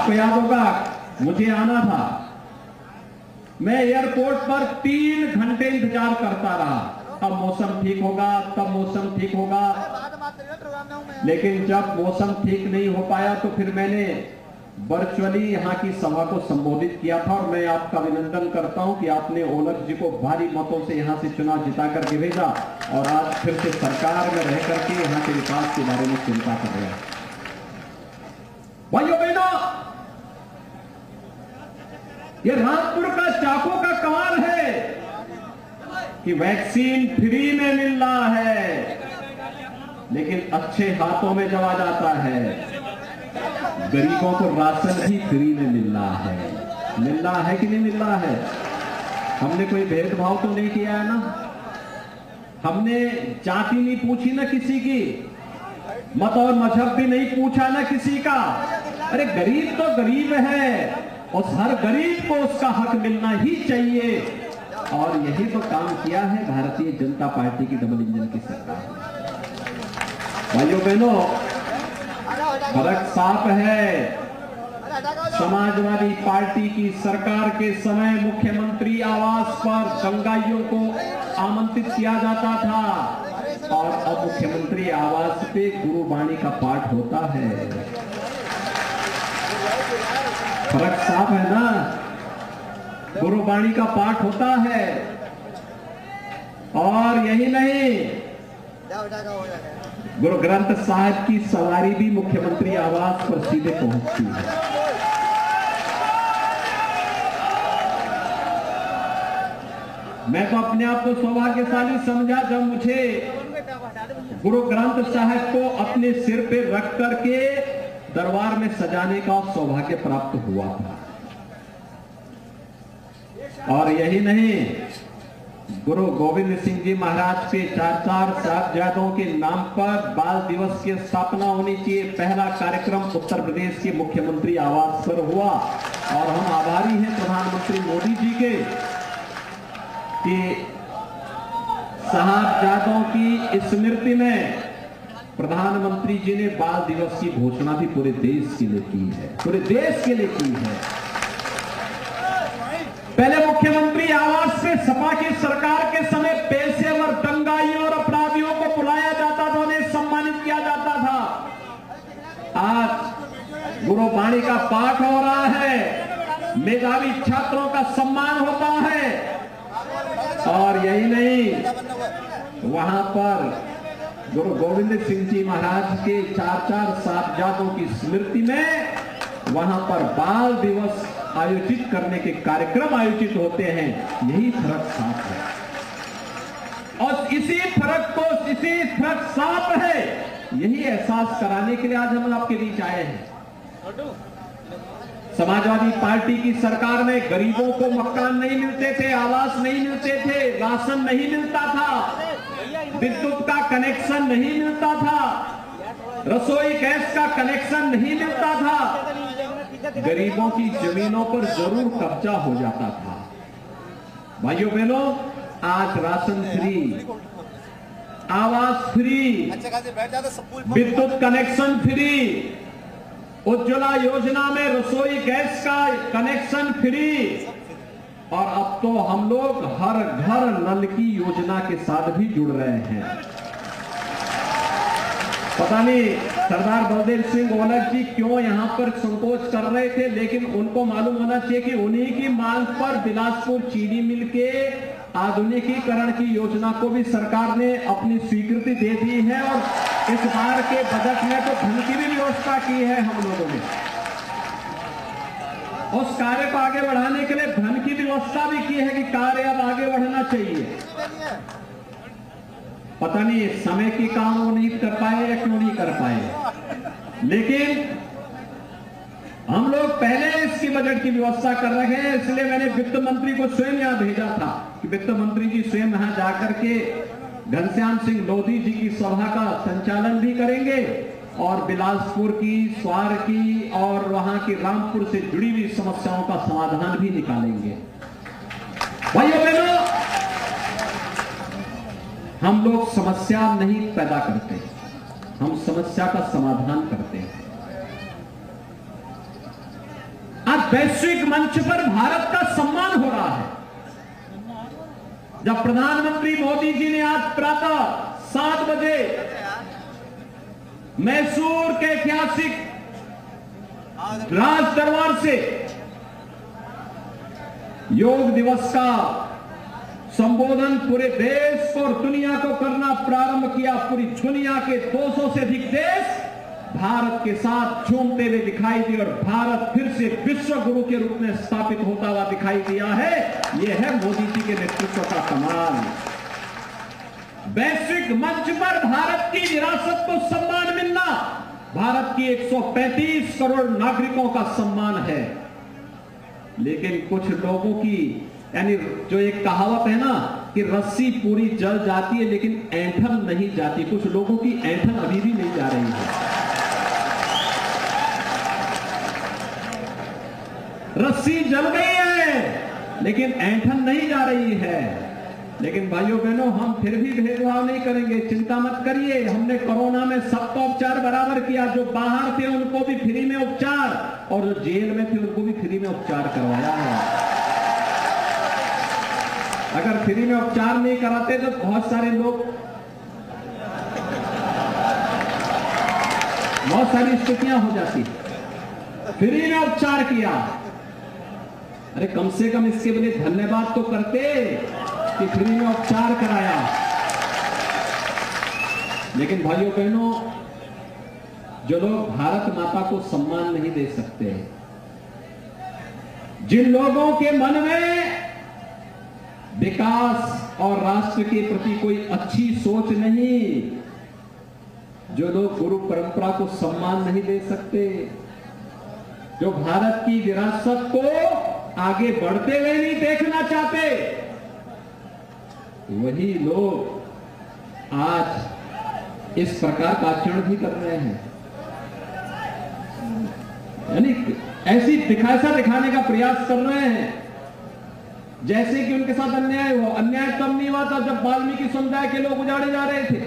आपको याद होगा मुझे आना था, मैं एयरपोर्ट पर 3 घंटे इंतजार करता रहा, तब मौसम ठीक होगा, तब मौसम ठीक होगा। लेकिन जब मौसम ठीक नहीं हो पाया तो फिर मैंने वर्चुअली यहां की सभा को संबोधित किया था। और मैं आपका अभिनंदन करता हूं कि आपने ओलख जी को भारी मतों से यहां से चुनाव जिता करके भेजा और आज फिर से सरकार में रह करके यहां के विकास के बारे में चिंता कर रहे हैं। भाइयों बहनों, ये रामपुर का चाकू का कमाल है कि वैक्सीन फ्री में मिल रहा है, लेकिन अच्छे हाथों में जब आ जाता है, गरीबों को राशन भी फ्री में मिल रहा है। मिल रहा है कि नहीं मिल रहा है? हमने कोई भेदभाव तो नहीं किया है ना, हमने जाति नहीं पूछी ना किसी की, मत और मजहब भी नहीं पूछा ना किसी का। अरे गरीब तो गरीब है और हर गरीब को उसका हक मिलना ही चाहिए। और यही तो काम किया है भारतीय जनता पार्टी की डबल इंजन की सरकार ने। भाइयों बहनों, फर्क साफ है। समाजवादी पार्टी की सरकार के समय मुख्यमंत्री आवास पर दंगाइयों को आमंत्रित किया जाता था और अब मुख्यमंत्री आवास पे गुरुबाणी का पाठ होता है। फर्क साफ है ना, गुरुबाणी का पाठ होता है। और यही नहीं, गुरु ग्रंथ साहिब की सवारी भी मुख्यमंत्री आवास पर सीधे पहुंचती है। मैं तो अपने आप को सौभाग्यशाली समझा जब मुझे गुरु ग्रंथ साहिब को अपने सिर पे रख करके दरबार में सजाने का सौभाग्य प्राप्त हुआ था। और यही नहीं, गुरु गोविंद सिंह जी महाराज के 4 साहिबजादों के नाम पर बाल दिवस की स्थापना होनी चाहिए। पहला कार्यक्रम उत्तर प्रदेश के मुख्यमंत्री आवास पर हुआ और हम आभारी हैं प्रधानमंत्री मोदी जी के कि साहिबजादों की स्मृति में प्रधानमंत्री जी ने बाल दिवस की घोषणा भी पूरे देश के लिए की है, पूरे देश के लिए की है। पहले मुख्यमंत्री आवास से सपा की सरकार के समय पेशेवर दंगाइयों और अपराधियों को बुलाया जाता था, उन्हें सम्मानित किया जाता था। आज गुरुबाणी का पाठ हो रहा है, मेधावी छात्रों का सम्मान होता है। और यही नहीं, वहां पर गुरु गोविंद सिंह जी महाराज के 4 साहिबजादों की स्मृति में वहां पर बाल दिवस आयोजित करने के कार्यक्रम आयोजित होते हैं। यही फर्क साफ है और इसी फर्क साफ है, यही एहसास कराने के लिए आज हम आपके बीच आए हैं। समाजवादी पार्टी की सरकार में गरीबों को मकान नहीं मिलते थे, आवास नहीं मिलते थे, राशन नहीं मिलता था, विद्युत का कनेक्शन नहीं मिलता था, रसोई गैस का कनेक्शन नहीं मिलता था, गरीबों की जमीनों पर जरूर कब्जा हो जाता था। भाइयों बहनों, आज राशन फ्री, आवास फ्री, विद्युत कनेक्शन फ्री, उज्ज्वला योजना में रसोई गैस का कनेक्शन फ्री और अब तो हम लोग हर घर नल की योजना के साथ भी जुड़ रहे हैं। पता नहीं सरदार बलदेव सिंह ओलख जी क्यों यहां पर संकोच कर रहे थे, लेकिन उनको मालूम होना चाहिए कि उन्हीं की मांग पर बिलासपुर चीनी मिल के आधुनिकीकरण की योजना को भी सरकार ने अपनी स्वीकृति दे दी है और इस बार के बजट में तो धन की भी व्यवस्था की है हम लोगों ने। उस कार्य को आगे बढ़ाने के लिए धन की व्यवस्था भी की है कि कार्य अब आगे बढ़ना चाहिए। पता नहीं समय की काम वो नहीं कर पाए या क्यों नहीं कर पाए, लेकिन हम लोग पहले इसकी बजट की व्यवस्था कर रहे हैं। इसलिए मैंने वित्त मंत्री को स्वयं यहां भेजा था कि वित्त मंत्री जी स्वयं यहां जाकर के घनश्याम सिंह लोधी जी की सभा का संचालन भी करेंगे और बिलासपुर की, स्वार की और वहां की रामपुर से जुड़ी हुई समस्याओं का समाधान भी निकालेंगे। भाइयों बहनों, हम लोग समस्या नहीं पैदा करते, हम समस्या का समाधान करते हैं। आज वैश्विक मंच पर भारत का सम्मान हो रहा है। जब प्रधानमंत्री मोदी जी ने आज प्रातः 7 बजे मैसूर के ऐतिहासिक राज दरबार से योग दिवस का संबोधन पूरे देश और दुनिया को करना प्रारंभ किया, पूरी दुनिया के 200 से अधिक देश भारत के साथ झूमते हुए दिखाई दिए और भारत फिर से विश्व गुरु के रूप में स्थापित होता हुआ दिखाई दिया है। यह है मोदी जी के नेतृत्व का कमाल। वैश्विक मंच पर भारत की विरासत को सम्मान मिलना भारत की 135 करोड़ नागरिकों का सम्मान है। लेकिन कुछ लोगों की, यानी जो एक कहावत है ना कि रस्सी पूरी जल जाती है लेकिन ऐंठन नहीं जाती, कुछ लोगों की ऐंठन अभी भी नहीं जा रही है। रस्सी जल गई है लेकिन ऐंठन नहीं जा रही है। लेकिन भाइयों बहनों, हम फिर भी भेदभाव नहीं करेंगे, चिंता मत करिए। हमने कोरोना में सबका उपचार बराबर किया। जो बाहर थे उनको भी फ्री में उपचार और जो जेल में थे उनको भी फ्री में उपचार करवाया है। अगर फ्री में उपचार नहीं कराते तो बहुत सारी स्थितियां हो जाती। फ्री में उपचार किया, अरे कम से कम इसके लिए धन्यवाद तो करते कि फ्री में उपचार कराया। लेकिन भाइयों बहनों, जो लोग भारत माता को सम्मान नहीं दे सकते, जिन लोगों के मन में विकास और राष्ट्र के प्रति कोई अच्छी सोच नहीं, जो लोग गुरु परंपरा को सम्मान नहीं दे सकते, जो भारत की विरासत को आगे बढ़ते हुए नहीं देखना चाहते, वही लोग आज इस प्रकार का आचरण भी कर रहे हैं। यानी ऐसी दिखाने का प्रयास कर रहे हैं जैसे कि उनके साथ अन्याय हो। अन्याय तब नहीं हुआ था जब वाल्मीकि समुदाय के लोग उजाड़े जा रहे थे।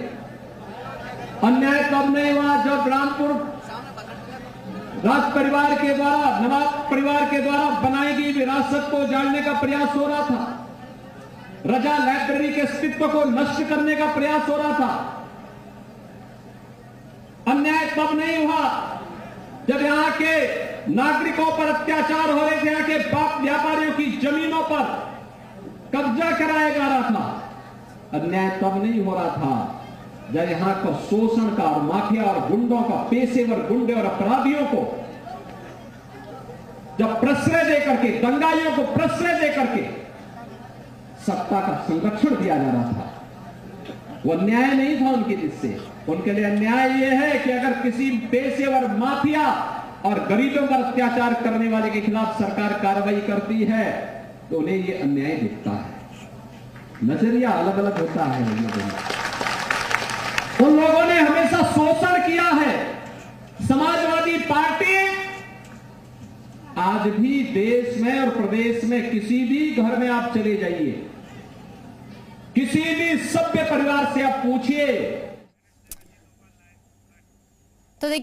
अन्याय तब नहीं हुआ जब रामपुर राज परिवार के द्वारा, नवाब परिवार के द्वारा बनाई गई विरासत को उजाड़ने का प्रयास हो रहा था। रजा लाइब्रेरी के अस्तित्व को नष्ट करने का प्रयास हो रहा था। अन्याय तब नहीं हुआ जब यहां के नागरिकों पर अत्याचार हो रहे थे, यहां के बाप व्यापारियों की जमीनों पर कब्जा कराया जा रहा था। अन्याय तब नहीं हो रहा था जब यहां का शोषण का और माफिया और गुंडों का, पेशेवर गुंडे और अपराधियों को जब प्रश्रय देकर के, दंगाइयों को प्रश्रय देकर के सत्ता का संरक्षण दिया जा रहा था। वो अन्याय नहीं था उनके जिससे। उनके लिए अन्याय यह है कि अगर किसी पेशेवर, माफिया और गरीबों पर अत्याचार करने वाले के खिलाफ सरकार कार्रवाई करती है तो उन्हें यह अन्याय दिखता है। नजरिया अलग अलग होता है। उन लोगों ने हमेशा शोषण किया है। समाजवादी पार्टी आज भी देश में और प्रदेश में किसी भी घर में आप चले जाइए, किसी भी सभ्य परिवार से आप पूछिए, तो देखिए